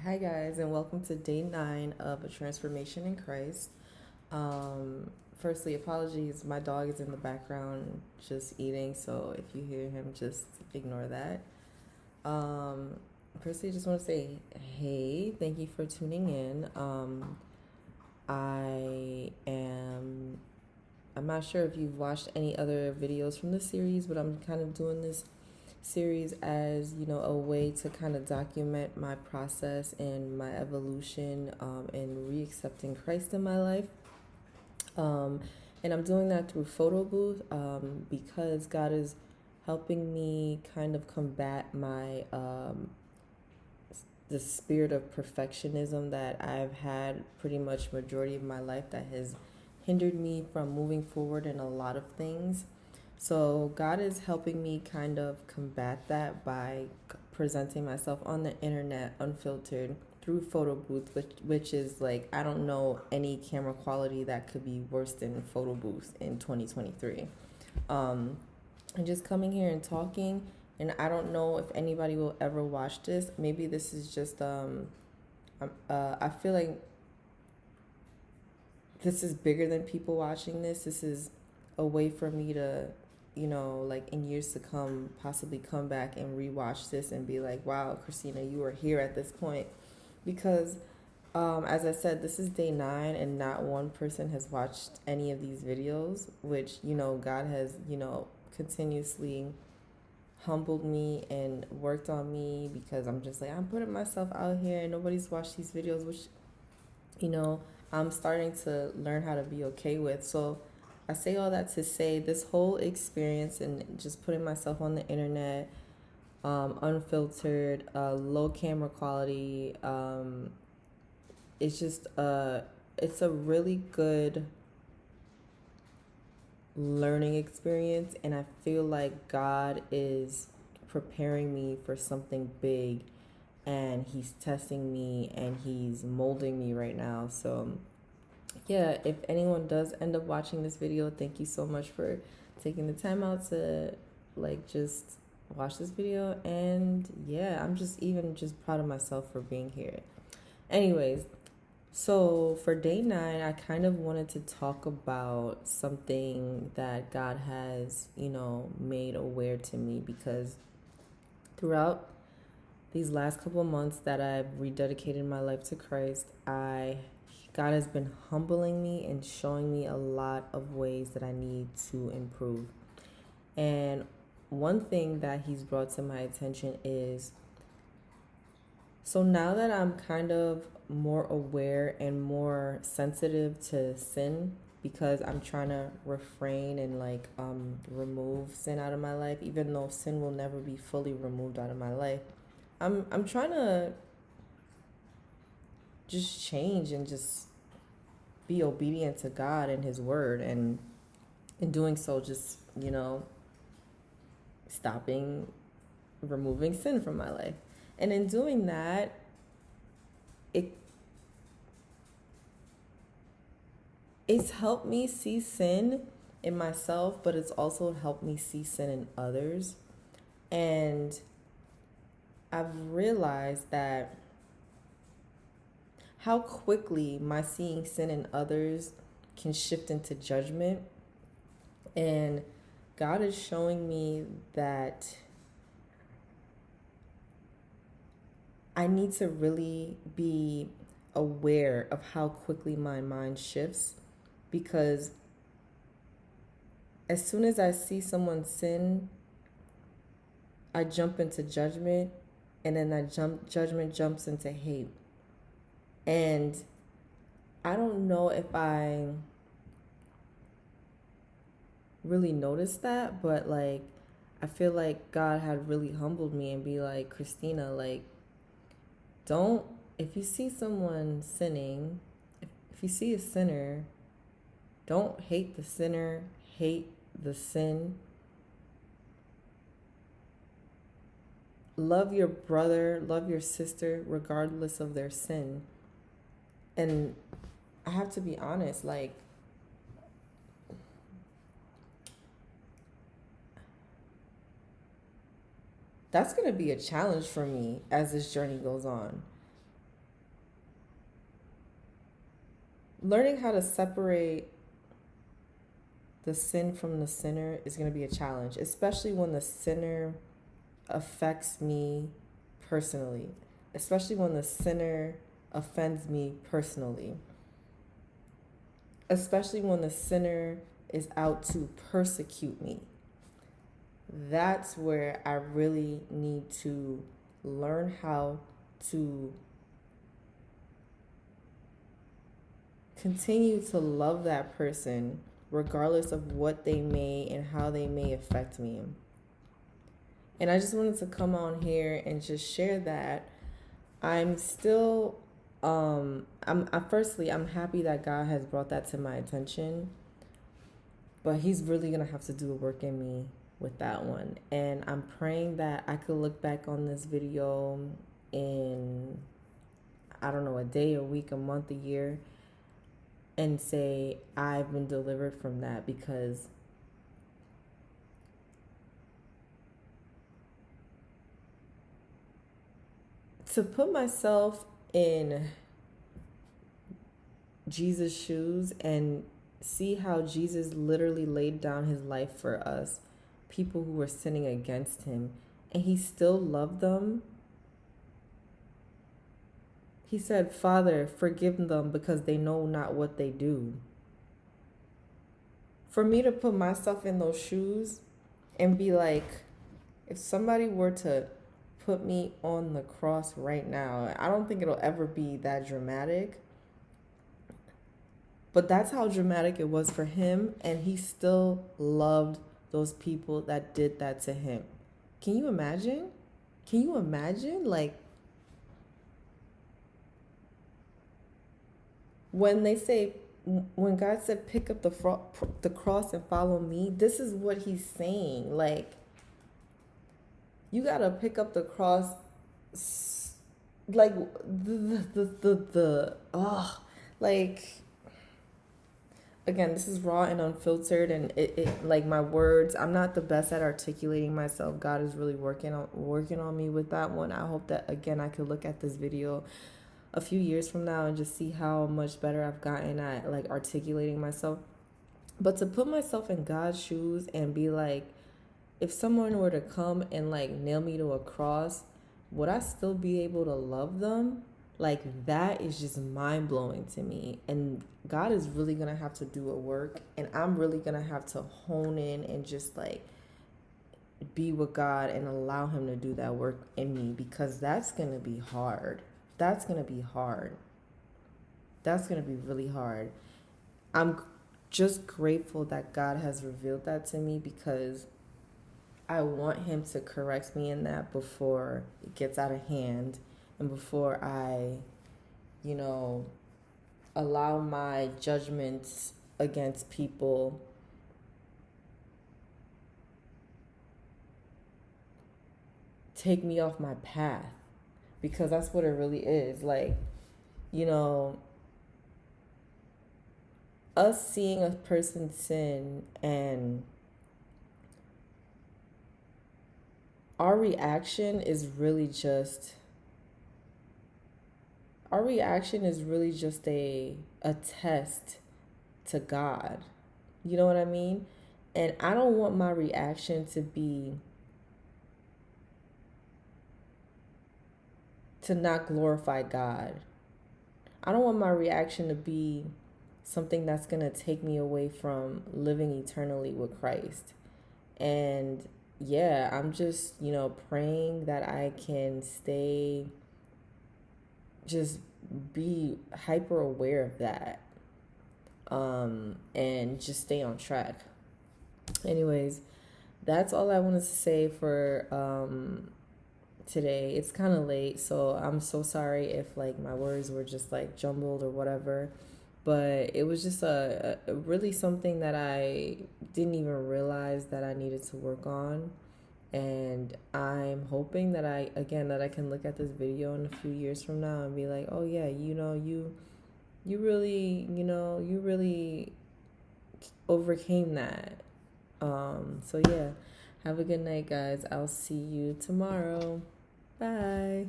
Hi, guys, and welcome to day 9 of a transformation in Christ. Firstly, apologies. My dog is in the background just eating, so if you hear him, just ignore that. Um, Firstly, I just want to say, hey, thank you for tuning in. I am. I'm not sure if you've watched any other videos from the series, but I'm kind of doing this series as a way to kind of document my process and my evolution and re-accepting Christ in my life, um, and I'm doing that through photo booth because God is helping me kind of combat my the spirit of perfectionism that I've had pretty much majority of my life that has hindered me from moving forward in a lot of things. So God is helping me kind of combat that by presenting myself on the internet unfiltered through photo booth, which is like, I don't know any camera quality that could be worse than photo booth in 2023. um and just coming here and talking, and I don't know if anybody will ever watch this. Maybe this is just I feel like this is bigger than people watching this. This is a way for me to, like in years to come, possibly come back and rewatch this and be like, wow, Christina, you were here at this point. Because, as I said, this is day 9 and not one person has watched any of these videos, which, God has, continuously humbled me and worked on me, because I'm just like, I'm putting myself out here and nobody's watched these videos, which you know, I'm starting to learn how to be okay with. So I say all that to say this whole experience and just putting myself on the internet, unfiltered, low camera quality, it's just it's a really good learning experience, and I feel like God is preparing me for something big, and he's testing me and he's molding me right now. So yeah, if anyone does end up watching this video, thank you so much for taking the time out to like just watch this video. And yeah, I'm just proud of myself for being here. Anyways, so for day 9, I kind of wanted to talk about something that God has, made aware to me, because throughout these last couple of months that I've rededicated my life to Christ, God has been humbling me and showing me a lot of ways that I need to improve. And one thing that he's brought to my attention is, so now that I'm kind of more aware and more sensitive to sin, because I'm trying to refrain and like remove sin out of my life, even though sin will never be fully removed out of my life. I'm trying to just change and just be obedient to God and his word, and in doing so, just, stopping removing sin from my life. And in doing that, it it's helped me see sin in myself, but it's also helped me see sin in others. And I've realized that how quickly my seeing sin in others can shift into judgment. And God is showing me that I need to really be aware of how quickly my mind shifts, because as soon as I see someone sin, I jump into judgment, and then that judgment jumps into hate. And I don't know if I really noticed that, but like I feel like God had really humbled me and be like, Christina, like, don't, if you see someone sinning, if you see a sinner, don't hate the sinner, hate the sin. Love your brother, love your sister, regardless of their sin. And I have to be honest, like, that's going to be a challenge for me as this journey goes on. learning how to separate the sin from the sinner is going to be a challenge, especially when the sinner affects me personally, especially when the sinner offends me personally, especially when the sinner is out to persecute me. That's where I really need to learn how to continue to love that person regardless of what they may and how they may affect me. And I just wanted to come on here and just share that I'm still I'm happy that God has brought that to my attention, but he's really going to have to do a work in me with that one. And I'm praying that I could look back on this video in, I don't know, a day, a week, a month, a year, and say I've been delivered from that, because to put myself in Jesus' shoes and see how Jesus literally laid down his life for us, people who were sinning against him, and he still loved them. He said, "Father, forgive them because they know not what they do." For me to put myself in those shoes and be like, if somebody were to put me on the cross right now, I don't think it'll ever be that dramatic, but that's how dramatic it was for him, and he still loved those people that did that to him. Can you imagine? Can you imagine? Like, when they say, when God said, pick up the cross and follow me, this is what he's saying. Like, you gotta pick up the cross, like like, again, this is raw and unfiltered, and it like, my words, I'm not the best at articulating myself. God is really working on me with that one. I hope that, again, I could look at this video a few years from now and just see how much better I've gotten at like articulating myself. But to put myself in God's shoes and be like, if someone were to come and like nail me to a cross, would I still be able to love them? Like, that is just mind blowing to me. And God is really gonna have to do a work, and I'm really gonna have to hone in and just like be with God and allow him to do that work in me, because that's gonna be hard. That's going to be hard. That's going to be really hard. I'm just grateful that God has revealed that to me, because I want him to correct me in that before it gets out of hand, and before I, allow my judgments against people take me off my path. Because that's what it really is. Like, us seeing a person sin, and our reaction is really just a test to God. You know what I mean? And I don't want my reaction to not glorify God. I don't want my reaction to be something that's going to take me away from living eternally with Christ. And yeah, I'm just, praying that I can be hyper aware of that, and just stay on track. Anyways, that's all I wanted to say for today. It's kind of late, so I'm so sorry if like my words were just like jumbled or whatever, but it was just a really something that I didn't even realize that I needed to work on. And I'm hoping that I can look at this video in a few years from now and be like, oh yeah, you really overcame that. So yeah, have a good night, guys. I'll see you tomorrow. Bye.